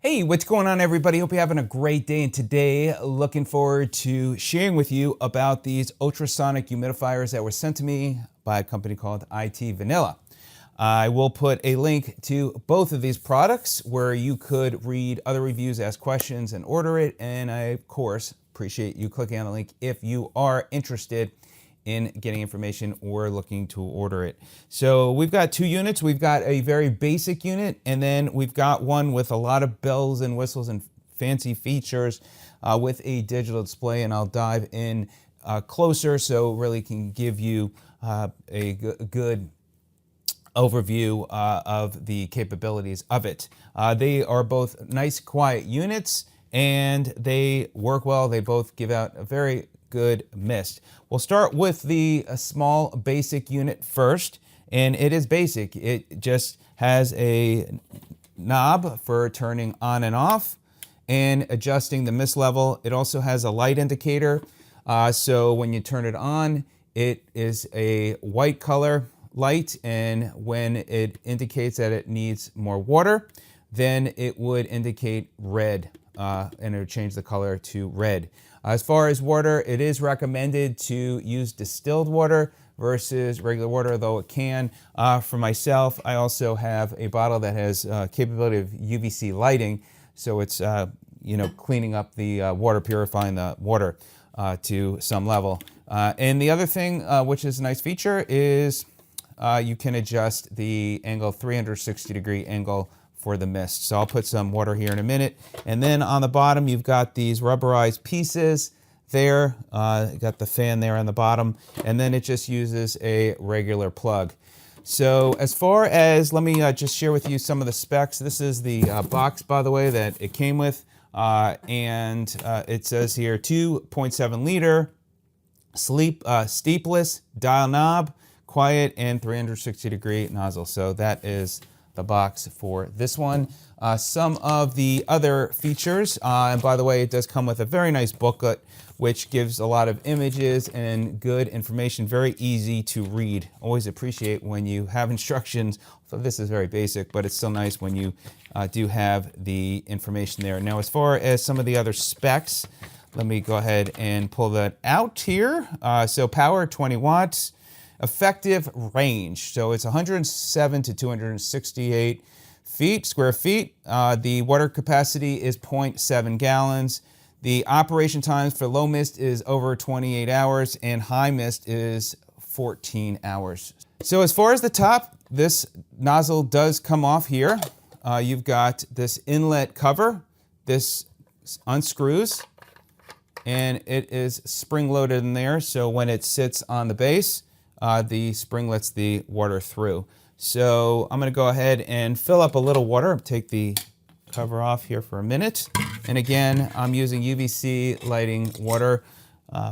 Hey, what's going on, everybody? Hope you're having a great day. And today, looking forward to sharing with you about these ultrasonic humidifiers that were sent to me by a company called iTvanila. I will put a link to both of these products where you could read other reviews, ask questions, and order it. And I, of course, appreciate you clicking on the link if you are interested in getting information or looking to order it. So we've got two units. We've got a very basic unit, and then we've got one with a lot of bells and whistles and fancy features with a digital display, and I'll dive in closer so really can give you a good overview of the capabilities of it. They are both nice, quiet units, and they work well. They both give out a very good mist. We'll start with the small basic unit first, and it is basic. It just has a knob for turning on and off and adjusting the mist level. It also has a light indicator, so when you turn it on, it is a white color light, and when it indicates that it needs more water, then it would indicate red, and it would change the color to red. As far as water, it is recommended to use distilled water versus regular water, though it can. For myself, I also have a bottle that has capability of UVC lighting, so it's cleaning up the water, purifying the water to some level. And the other thing, which is a nice feature, is you can adjust the angle, 360-degree angle for the mist. So I'll put some water here in a minute. And then on the bottom, you've got these rubberized pieces there. You got the fan there on the bottom. And then it just uses a regular plug. So as far as, let me just share with you some of the specs. This is the box, by the way, that it came with. And it says here 2.7 liter, steepless, dial knob, quiet, and 360-degree nozzle. So that is the box for this one. Some of the other features, and by the way, it does come with a very nice booklet, which gives a lot of images and good information, very easy to read. Always appreciate when you have instructions. So this is very basic, but it's still nice when you do have the information there. Now, as far as some of the other specs, let me go ahead and pull that out here. So power, 20 watts. Effective range, so it's 107 to 268 square feet. The water capacity is 0.7 gallons. The operation times for low mist is over 28 hours, and high mist is 14 hours. So as far as the top, this nozzle does come off here. You've got this inlet cover. This unscrews, and it is spring-loaded in there, so when it sits on the base, the spring lets the water through. So I'm going to go ahead and fill up a little water. Take the cover off here for a minute. And again, I'm using UVC lighting water,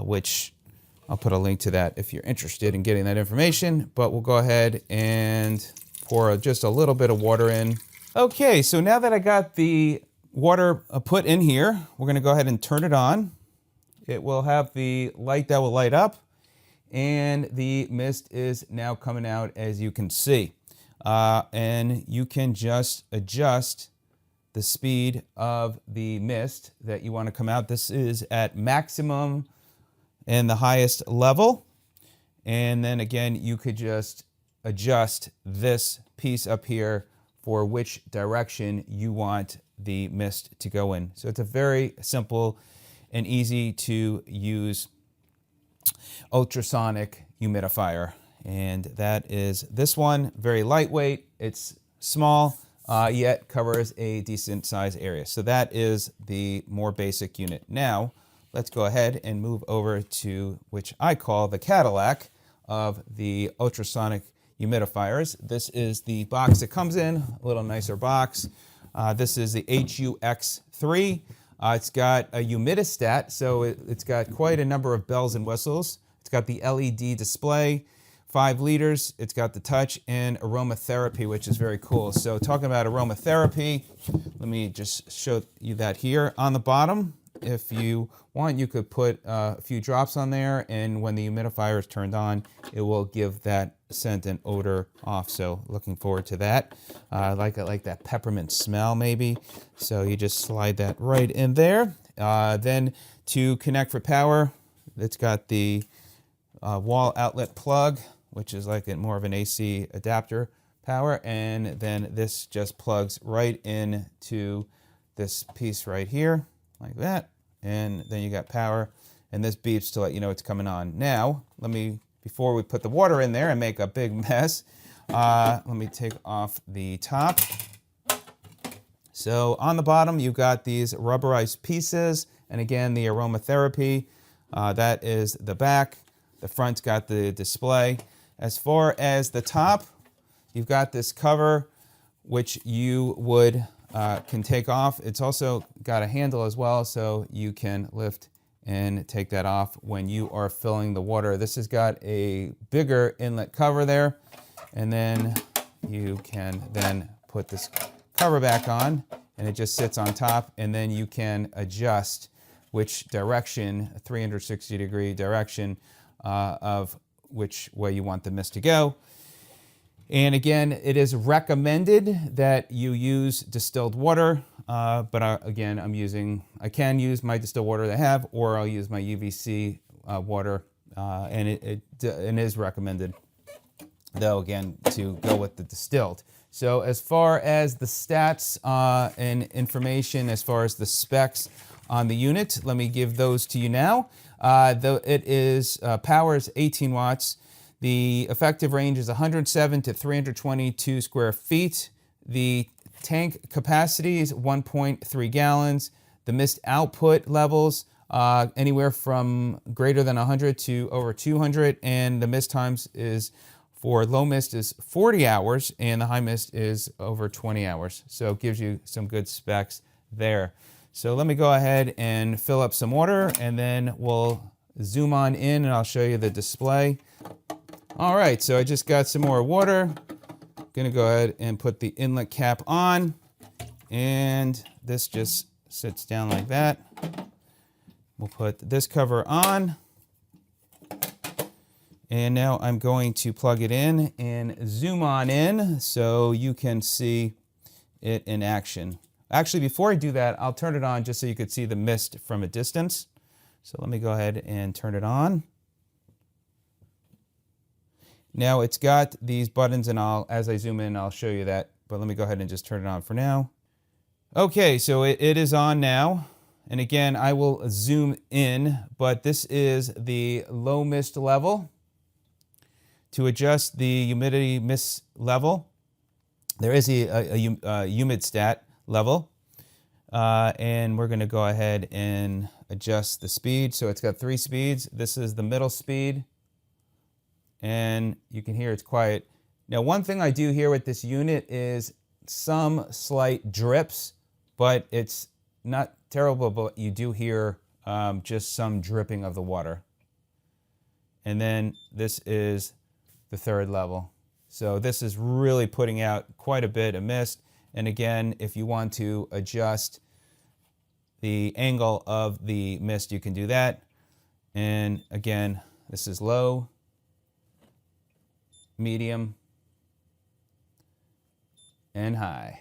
which I'll put a link to that if you're interested in getting that information. But we'll go ahead and pour just a little bit of water in. Okay, so now that I got the water put in here, we're going to go ahead and turn it on. It will have the light that will light up, and the mist is now coming out, as you can see. And you can just adjust the speed of the mist that you want to come out. This is at maximum and the highest level. And then again, you could just adjust this piece up here for which direction you want the mist to go in. So it's a very simple and easy to use ultrasonic humidifier, and that is this one. Very lightweight, it's small, yet covers a decent size area. So that is the more basic unit. Now let's go ahead and move over to which I call the Cadillac of the ultrasonic humidifiers. This is the box it comes in, a little nicer box. This is the HUX3. It's got a humidistat, so it's got quite a number of bells and whistles. It's got the LED display, 5 liters. It's got the touch and aromatherapy, which is very cool. So talking about aromatherapy, let me just show you that here. On the bottom, if you want, you could put a few drops on there, and when the humidifier is turned on, it will give that scent and odor off. So looking forward to that. I like that peppermint smell maybe. So you just slide that right in there. Then to connect for power, it's got the wall outlet plug, which is like more of an AC adapter power. And then this just plugs right into this piece right here like that. And then you got power. And this beeps to let you know it's coming on. Now, before we put the water in there and make a big mess, let me take off the top. So on the bottom, you've got these rubberized pieces. And again, the aromatherapy, that is the back. The front's got the display. As far as the top, you've got this cover, which you can take off. It's also got a handle as well, so you can lift and take that off when you are filling the water. This has got a bigger inlet cover there, and then you can then put this cover back on, and it just sits on top, and then you can adjust which direction, a 360-degree direction of which way you want the mist to go. And again, it is recommended that you use distilled water, but again, I can use my distilled water that I have, or I'll use my UVC water, and it is recommended, though, again, to go with the distilled. So as far as the stats and information, as far as the specs on the unit, let me give those to you now. Though it powers 18 watts. The effective range is 107 to 322 square feet. The tank capacity is 1.3 gallons. The mist output levels anywhere from greater than 100 to over 200. And the mist times for low mist is 40 hours and the high mist is over 20 hours. So it gives you some good specs there. So let me go ahead and fill up some water, and then we'll zoom on in and I'll show you the display. All right, so I just got some more water. Gonna go ahead and put the inlet cap on, and this just sits down like that. We'll put this cover on, and now I'm going to plug it in and zoom on in so you can see it in action. Actually, before I do that, I'll turn it on just so you could see the mist from a distance. So let me go ahead and turn it on. Now it's got these buttons, and as I zoom in, I'll show you that. But let me go ahead and just turn it on for now. Okay, so it is on now. And again, I will zoom in, but this is the low mist level. To adjust the humidity mist level, there is a humid stat level. And we're going to go ahead and adjust the speed. So it's got 3 speeds. This is the middle speed. And you can hear it's quiet. Now, one thing I do hear with this unit is some slight drips, but it's not terrible, but you do hear just some dripping of the water. And then this is the 3rd level. So this is really putting out quite a bit of mist. And again, if you want to adjust the angle of the mist, you can do that. And again, this is low, medium, and high.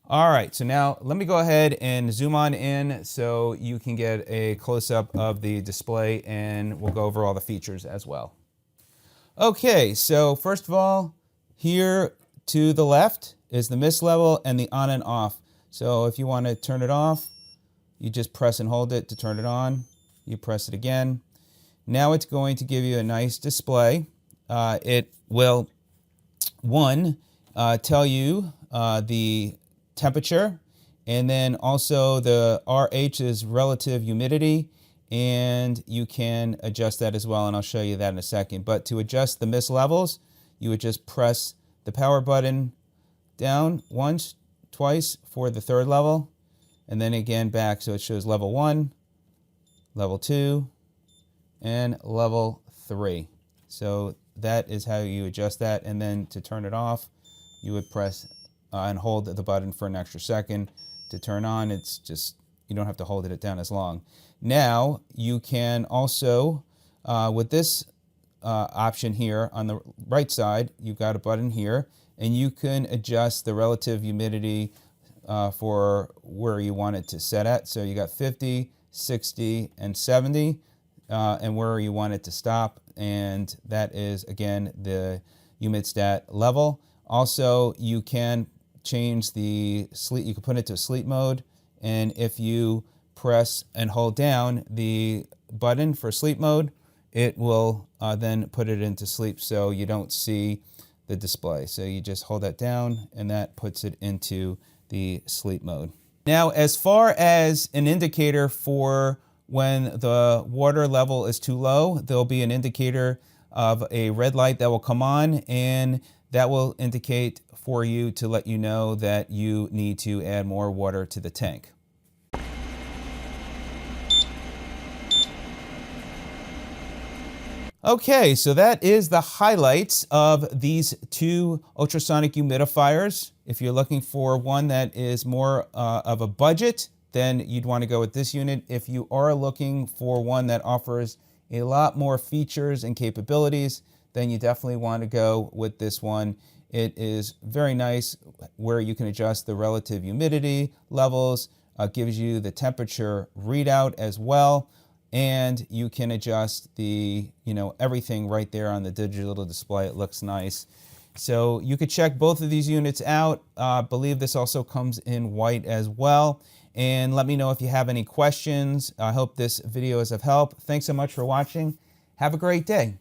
All right, so now let me go ahead and zoom on in so you can get a close-up of the display, and we'll go over all the features as well. Okay, so first of all, here to the left is the mist level and the on and off. So if you want to turn it off, you just press and hold it to turn it on. You press it again. Now it's going to give you a nice display. It will, tell you the temperature, and then also the RH is relative humidity, and you can adjust that as well, and I'll show you that in a second. But to adjust the mist levels, you would just press the power button down once, twice for the 3rd level, and then again back, so it shows level 1, level 2, and level 3. So that is how you adjust that. And then to turn it off, you would press and hold the button for an extra second. To turn on, it's just, you don't have to hold it down as long. Now, you can also, with this option here on the right side. You've got a button here, and you can adjust the relative humidity for where you want it to set at. So you got 50, 60, and 70, and where you want it to stop. And that is, again, the humid-stat level. Also, you can change the sleep. You can put it to sleep mode, and if you press and hold down the button for sleep mode, it will then put it into sleep, so you don't see the display. So you just hold that down, and that puts it into the sleep mode. Now, as far as an indicator for when the water level is too low, there'll be an indicator of a red light that will come on, and that will indicate for you to let you know that you need to add more water to the tank. Okay, so that is the highlights of these two ultrasonic humidifiers. If you're looking for one that is more of a budget, then you'd want to go with this unit. If you are looking for one that offers a lot more features and capabilities, then you definitely want to go with this one. It is very nice where you can adjust the relative humidity levels, gives you the temperature readout as well, and you can adjust the, everything right there on the digital display. It looks nice. So you could check both of these units out. I believe this also comes in white as well. And let me know if you have any questions. I hope this video is of help. Thanks so much for watching. Have a great day.